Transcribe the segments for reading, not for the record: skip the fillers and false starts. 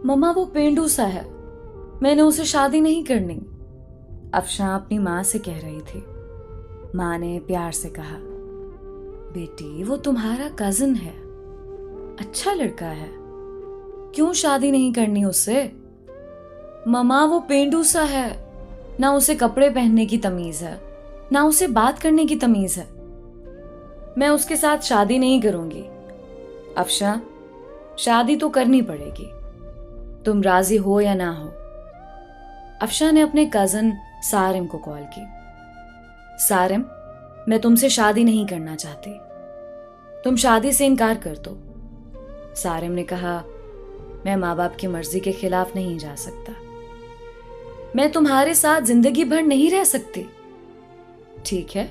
मम्मा वो पेंडू सा है, मैंने उसे शादी नहीं करनी। अफशां अपनी माँ से कह रही थी। माँ ने प्यार से कहा, बेटी वो तुम्हारा कजिन है, अच्छा लड़का है, क्यों शादी नहीं करनी उससे? मम्मा वो पेंडू सा है, ना उसे कपड़े पहनने की तमीज है, ना उसे बात करने की तमीज है। मैं उसके साथ शादी नहीं करूंगी। अफशां, शादी तो करनी पड़ेगी, तुम राजी हो या ना हो। अफशां ने अपने कजन सारिम को कॉल की। सारिम, मैं तुमसे शादी नहीं करना चाहती, तुम शादी से इनकार कर दो। सारिम ने कहा, मैं माँ बाप की मर्जी के खिलाफ नहीं जा सकता, मैं तुम्हारे साथ जिंदगी भर नहीं रह सकती। ठीक है,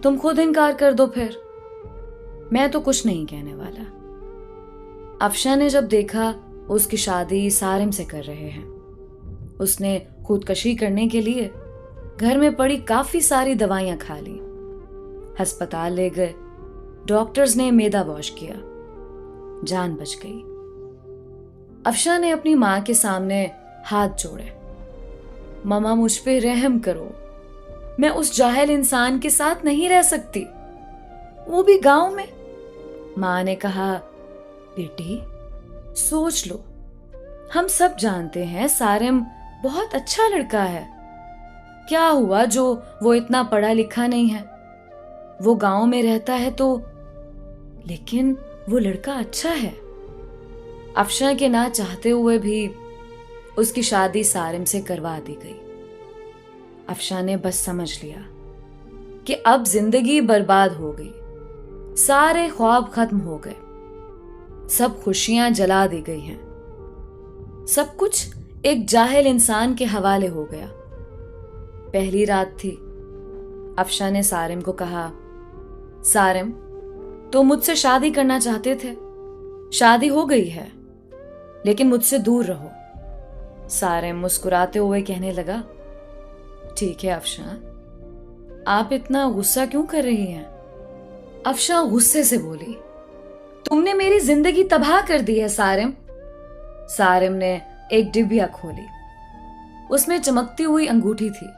तुम खुद इनकार कर दो फिर, मैं तो कुछ नहीं कहने वाला। अफशां ने जब देखा उसकी शादी सारिम से कर रहे हैं, उसने खुदकशी करने के लिए घर में पड़ी काफी सारी दवाइयां खा ली, अस्पताल ले गए, डॉक्टर्स ने मैदा वॉश किया, जान बच गई। अफशां ने अपनी मां के सामने हाथ जोड़े, मम्मा मुझ पे रहम करो, मैं उस जाहिल इंसान के साथ नहीं रह सकती, वो भी गांव में। मां ने कहा, बेटी सोच लो, हम सब जानते हैं सारिम बहुत अच्छा लड़का है, क्या हुआ जो वो इतना पढ़ा लिखा नहीं है, वो गांव में रहता है तो, लेकिन वो लड़का अच्छा है। अफशां के ना चाहते हुए भी उसकी शादी सारिम से करवा दी गई। अफशां ने बस समझ लिया कि अब जिंदगी बर्बाद हो गई, सारे ख्वाब खत्म हो गए, सब खुशियां जला दी गई हैं, सब कुछ एक जाहिल इंसान के हवाले हो गया। पहली रात थी। अफशां ने सारिम को कहा, सारिम तुम मुझसे शादी करना चाहते थे, शादी हो गई है, लेकिन मुझसे दूर रहो। सारिम मुस्कुराते हुए कहने लगा, ठीक है अफशां, आप इतना गुस्सा क्यों कर रही हैं? अफशां गुस्से से बोली, तुमने मेरी जिंदगी तबाह कर दी है सारिम। सारिम ने एक डिबिया खोली, उसमें चमकती हुई अंगूठी थी।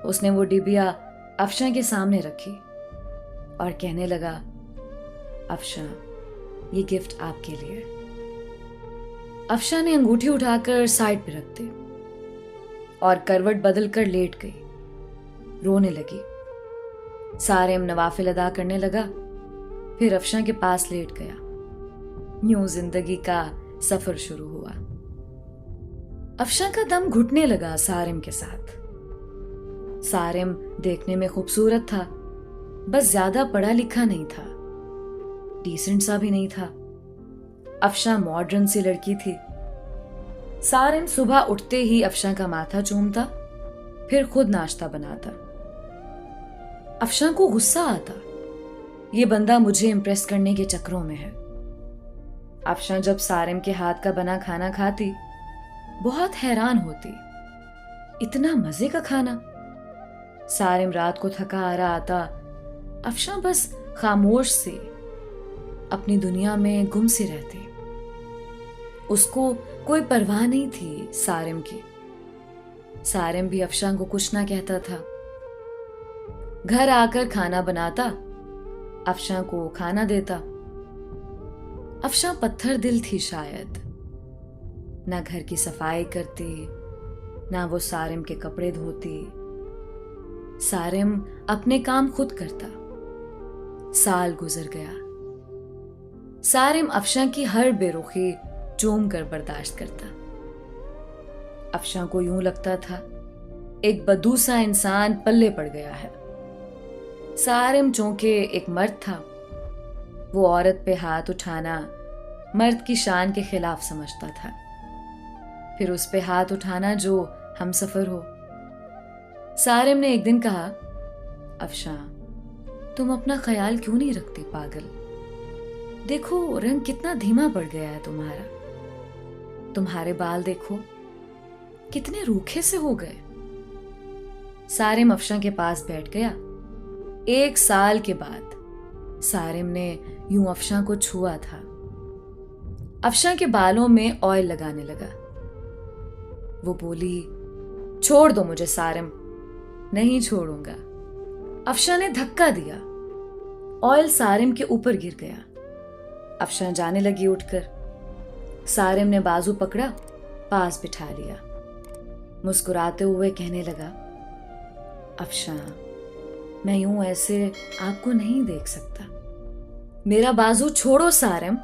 उसने वो डिबिया अफशां के सामने रखी और कहने लगा, अफशां ये गिफ्ट आपके लिए। अफशां ने अंगूठी उठाकर साइड पे रख दी और करवट बदलकर लेट गई, रोने लगी। सारिम नवाफिल अदा करने लगा, फिर अफशां के पास लेट गया। यूं जिंदगी का सफर शुरू हुआ। अफशां का दम घुटने लगा सारिम के साथ। सारिम देखने में खूबसूरत था, बस ज्यादा पढ़ा लिखा नहीं था, डिसेंट सा भी नहीं था। अफशां मॉडर्न सी लड़की थी। सारिम सुबह उठते ही अफशां का माथा चूमता, फिर खुद नाश्ता बनाता। अफशां को गुस्सा आता, ये बंदा मुझे इंप्रेस करने के चक्करों में है। अफशां जब सारिम के हाथ का बना खाना खाती, बहुत हैरान होती, इतना मजे का खाना। सारिम रात को थका हारा आता, अफशां बस खामोश सी अपनी दुनिया में गुम सी रहती। उसको कोई परवाह नहीं थी सारिम की। सारिम भी अफशां को कुछ ना कहता था। घर आकर खाना बनाता, अफशां को खाना देता। अफशां पत्थर दिल थी शायद, ना घर की सफाई करती, ना वो सारिम के कपड़े धोती। सारिम अपने काम खुद करता। साल गुजर गया। सारिम अफशां की हर बेरुखी चूम कर बर्दाश्त करता। अफशां को यूं लगता था एक बदूसा इंसान पल्ले पड़ गया है। सारिम चूंकि एक मर्द था, वो औरत पे हाथ उठाना मर्द की शान के खिलाफ समझता था, फिर उस पे हाथ उठाना जो हमसफर हो। सारिम ने एक दिन कहा, अफशां तुम अपना ख्याल क्यों नहीं रखती पागल, देखो रंग कितना धीमा पड़ गया है तुम्हारा, तुम्हारे बाल देखो कितने रूखे से हो गए। सारिम अफशां के पास बैठ गया। 1 साल के बाद सारिम ने यूं अफशां को छुआ था। अफशा के बालों में ऑयल लगाने लगा। वो बोली, छोड़ दो मुझे सारिम। नहीं छोड़ूंगा। अफशा ने धक्का दिया। ऑयल सारिम के ऊपर गिर गया। अफशा जाने लगी उठकर। सारिम ने बाजू पकड़ा, पास बिठा लिया। मुस्कुराते हुए कहने लगा, अफशा, मैं यूं ऐसे आपको नहीं देख सकता। मेरा बाजू छोड़ो सारिम,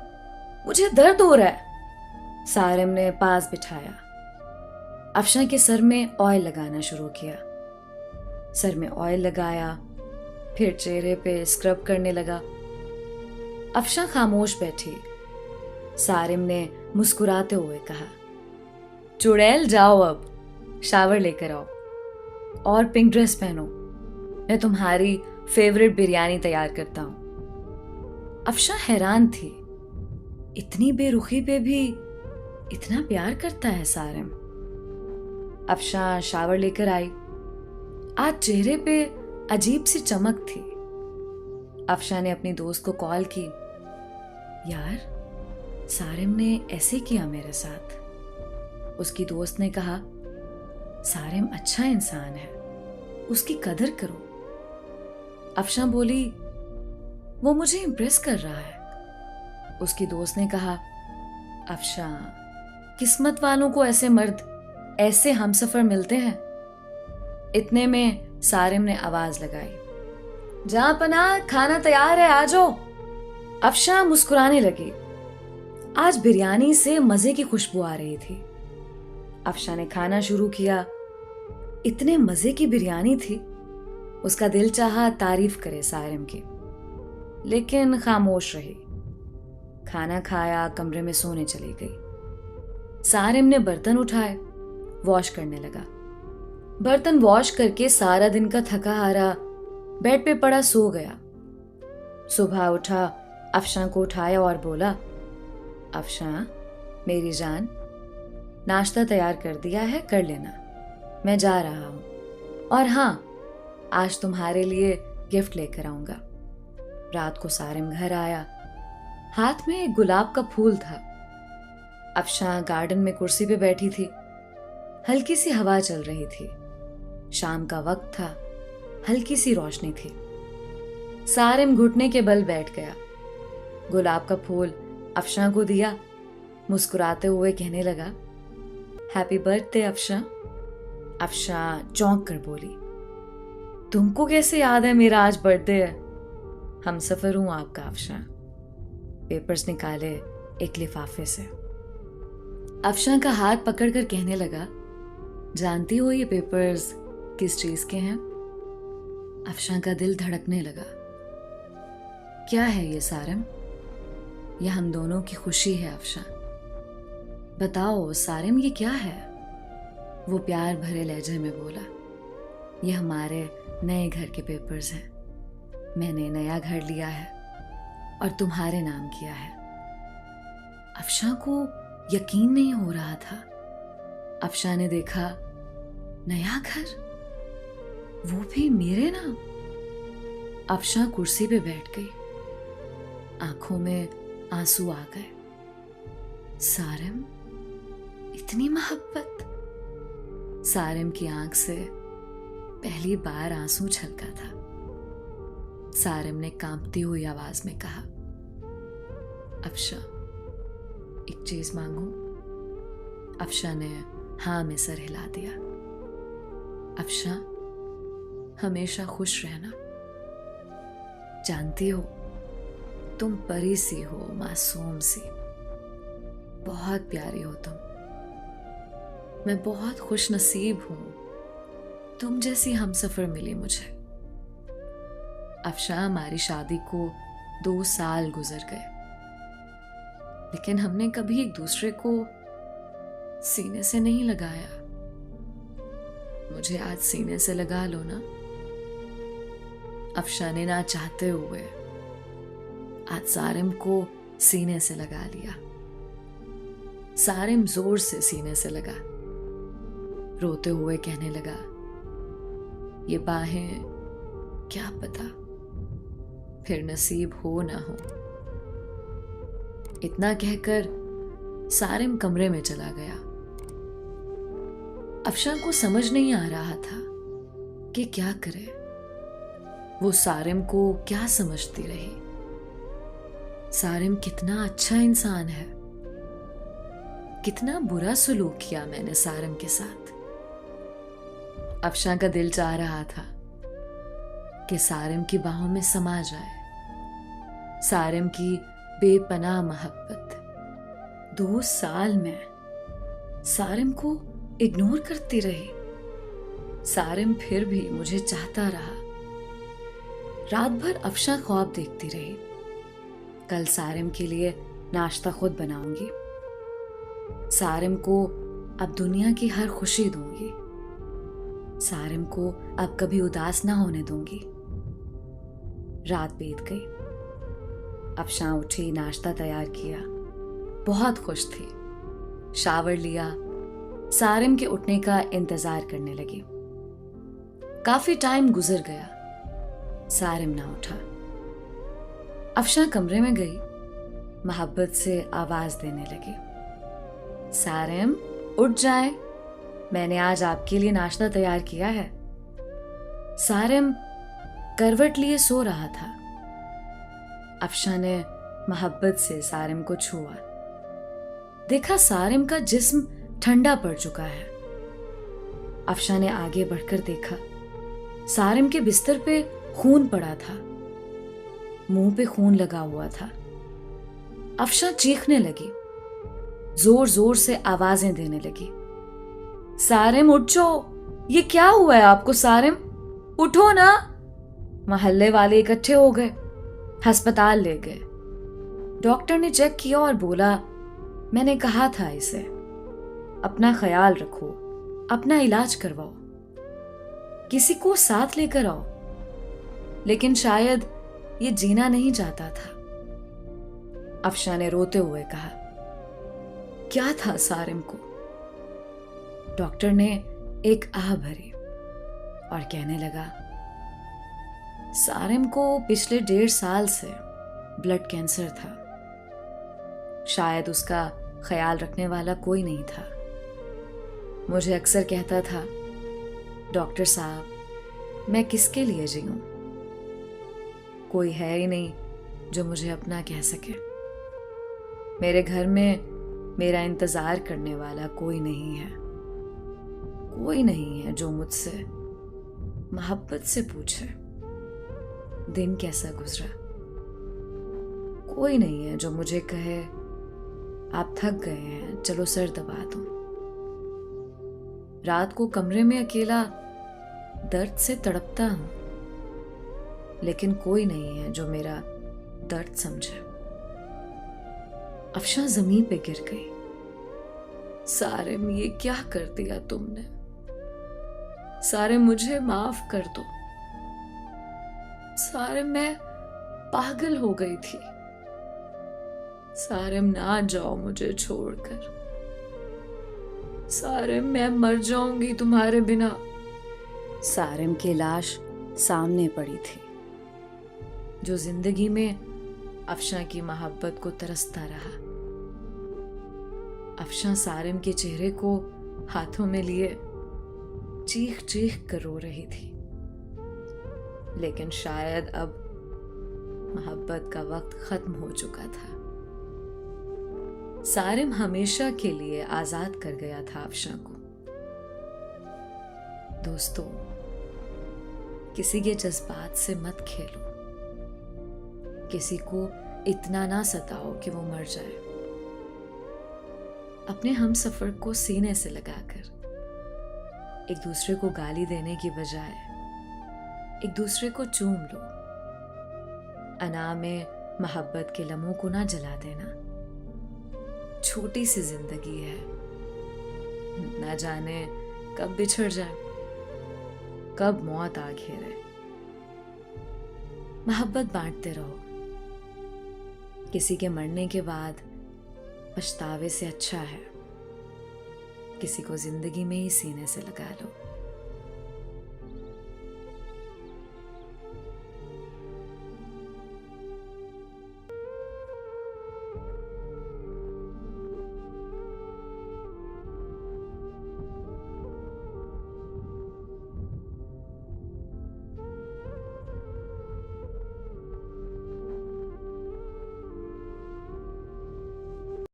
मुझे दर्द हो रहा है। सारिम ने पास बिठाया। अफशा के सर में ऑयल लगाना शुरू किया। सर में ऑयल लगाया, फिर चेहरे पे स्क्रब करने लगा। अफशा खामोश बैठी। सारिम ने मुस्कुराते हुए कहा, चुड़ैल जाओ, अब शावर लेकर आओ और पिंक ड्रेस पहनो। मैं तुम्हारी फेवरेट बिरयानी तैयार करता हूं। अफशा हैरान थी, इतनी बेरुखी पे भी इतना प्यार करता है सारिम। अफशा शावर लेकर आई। आज चेहरे पे अजीब सी चमक थी। अफशा ने अपनी दोस्त को कॉल की, यार, सारिम ने ऐसे किया मेरे साथ। उसकी दोस्त ने कहा, सारिम अच्छा इंसान है, उसकी कदर करो। अफशा बोली, वो मुझे इम्प्रेस कर रहा है। उसकी दोस्त ने कहा, अफशा, किस्मत वालों को ऐसे मर्द, ऐसे हमसफर मिलते हैं। इतने में सारिम ने आवाज लगाई, जहां पनाह, खाना तैयार है, आ जाओ। अफशा मुस्कुराने लगी। आज बिरयानी से मजे की खुशबू आ रही थी। अफशा ने खाना शुरू किया। इतने मजे की बिरयानी थी, उसका दिल चाहा तारीफ करे सारिम की, लेकिन खामोश रही। खाना खाया, कमरे में सोने चली गई। सारिम ने बर्तन उठाए, वॉश करने लगा। बर्तन वॉश करके सारा दिन का थका हारा बेड पे पड़ा सो गया। सुबह उठा, अफशा को उठाया और बोला, अफशा, मेरी जान, नाश्ता तैयार कर दिया है, कर लेना, मैं जा रहा हूं। और हाँ, आज तुम्हारे लिए गिफ्ट लेकर आऊंगा। रात को सारिम घर आया। हाथ में एक गुलाब का फूल था। अफशा गार्डन में कुर्सी पे बैठी थी। हल्की सी हवा चल रही थी। शाम का वक्त था, हल्की सी रोशनी थी। सारिम घुटने के बल बैठ गया। गुलाब का फूल अफशा को दिया। मुस्कुराते हुए कहने लगा, हैप्पी बर्थडे अफशा। अफशा चौंक कर बोली, तुमको कैसे याद है मेरा आज बर्थडे है? हमसफर हूं आपका अफशा। पेपर्स निकाले एक लिफाफे से। अफशा का हाथ पकड़कर कहने लगा, जानती हो ये पेपर्स किस चीज के हैं? अफशा का दिल धड़कने लगा। क्या है ये सारिम? ये हम दोनों की खुशी है अफशा। बताओ सारिम, ये क्या है? वो प्यार भरे लहजे में बोला, ये हमारे नए घर के पेपर्स हैं। मैंने नया घर लिया है और तुम्हारे नाम किया है। अफशा को यकीन नहीं हो रहा था। अफशा ने देखा, नया घर, वो भी मेरे नाम। अफशा कुर्सी पे बैठ गई। आंखों में आंसू आ गए। सारिम, इतनी मोहब्बत। सारिम की आंख से पहली बार आंसू छलका था। सारिम ने कांपती हुई आवाज में कहा, अफशा, एक चीज मांगू? अफशा ने हाँ में सर हिला दिया। अफशा, हमेशा खुश रहना। जानती हो, तुम परी सी हो, मासूम सी, बहुत प्यारी हो तुम। मैं बहुत खुश नसीब हूं, तुम जैसी हमसफर मिली मुझे। अफशा, हमारी शादी को 2 साल गुजर गए, लेकिन हमने कभी एक दूसरे को सीने से नहीं लगाया। मुझे आज सीने से लगा लो ना। अफशा ने ना चाहते हुए आज सारिम को सीने से लगा लिया। सारिम जोर से सीने से लगा। रोते हुए कहने लगा, ये बाहें क्या पता फिर नसीब हो ना हो। इतना कहकर सारिम कमरे में चला गया। अफशां को समझ नहीं आ रहा था कि क्या करे। वो सारिम को क्या समझती रही। सारिम कितना अच्छा इंसान है, कितना बुरा सलूक किया मैंने सारिम के साथ। अफशां का दिल चाह रहा था कि सारिम की बाहों में समा जाए। सारिम की बेपनाह मोहब्बत 2 साल में सारिम को इग्नोर करती रही। सारिम फिर भी मुझे चाहता रहा। रात भर अफशां ख्वाब देखती रही। कल सारिम के लिए नाश्ता खुद बनाऊंगी। सारिम को अब दुनिया की हर खुशी दूंगी। सारिम को अब कभी उदास ना होने दूंगी। रात बीत गई। अफशां उठी, नाश्ता तैयार किया। बहुत खुश थी। शावर लिया, सारिम के उठने का इंतजार करने लगी। काफी टाइम गुजर गया, सारिम ना उठा। अफशां कमरे में गई, मोहब्बत से आवाज देने लगी, सारिम उठ जाए, मैंने आज आपके लिए नाश्ता तैयार किया है। सारिम करवट लिए सो रहा था। अफशां ने मोहब्बत से सारिम को छुआ। देखा सारिम का जिस्म ठंडा पड़ चुका है। अफशां ने आगे बढ़कर देखा, सारिम के बिस्तर पे खून पड़ा था, मुंह पे खून लगा हुआ था। अफशां चीखने लगी, जोर जोर से आवाजें देने लगी, सारिम उठ जाओ, ये क्या हुआ है आपको सारिम, उठो ना। मोहल्ले वाले इकट्ठे हो गए, अस्पताल ले गए। डॉक्टर ने चेक किया और बोला, मैंने कहा था इसे अपना ख्याल रखो, अपना इलाज करवाओ, किसी को साथ लेकर आओ। लेकिन शायद ये जीना नहीं चाहता था। अफशां ने रोते हुए कहा, क्या था सारिम को। डॉक्टर ने एक आह भरी और कहने लगा, सारिम को पिछले 1.5 साल से ब्लड कैंसर था। शायद उसका ख्याल रखने वाला कोई नहीं था। मुझे अक्सर कहता था, डॉक्टर साहब, मैं किसके लिए जीऊं, कोई है ही नहीं जो मुझे अपना कह सके। मेरे घर में मेरा इंतजार करने वाला कोई नहीं है। कोई नहीं है जो मुझसे मोहब्बत से पूछे दिन कैसा गुजरा। कोई नहीं है जो मुझे कहे, आप थक गए हैं, चलो सर दबा दो। रात को कमरे में अकेला दर्द से तड़पता हूं, लेकिन कोई नहीं है जो मेरा दर्द समझे। अफशां जमीन पे गिर गई। सारिम, ये क्या कर दिया तुमने। सारिम, मुझे माफ कर दो। सारिम, मैं पागल हो गई थी। सारिम, ना जाओ मुझे छोड़कर। सारिम, मैं मर जाऊंगी तुम्हारे बिना। सारिम की लाश सामने पड़ी थी, जो जिंदगी में अफशां की मोहब्बत को तरसता रहा। अफशां सारिम के चेहरे को हाथों में लिए चीख चीख कर रो रही थी। लेकिन शायद अब मोहब्बत का वक्त खत्म हो चुका था। सारिम हमेशा के लिए आजाद कर गया था अफशां को। दोस्तों, किसी के जज्बात से मत खेलो। किसी को इतना ना सताओ कि वो मर जाए। अपने हमसफर को सीने से लगाकर एक दूसरे को गाली देने की बजाय एक दूसरे को चूम लो। अना में मोहब्बत के लम्हों को ना जला देना। छोटी सी जिंदगी है, ना जाने कब बिछड़ जाए, कब मौत आ घेरे। मोहब्बत बांटते रहो। किसी के मरने के बाद पछतावे से अच्छा है किसी को जिंदगी में ही सीने से लगा लो।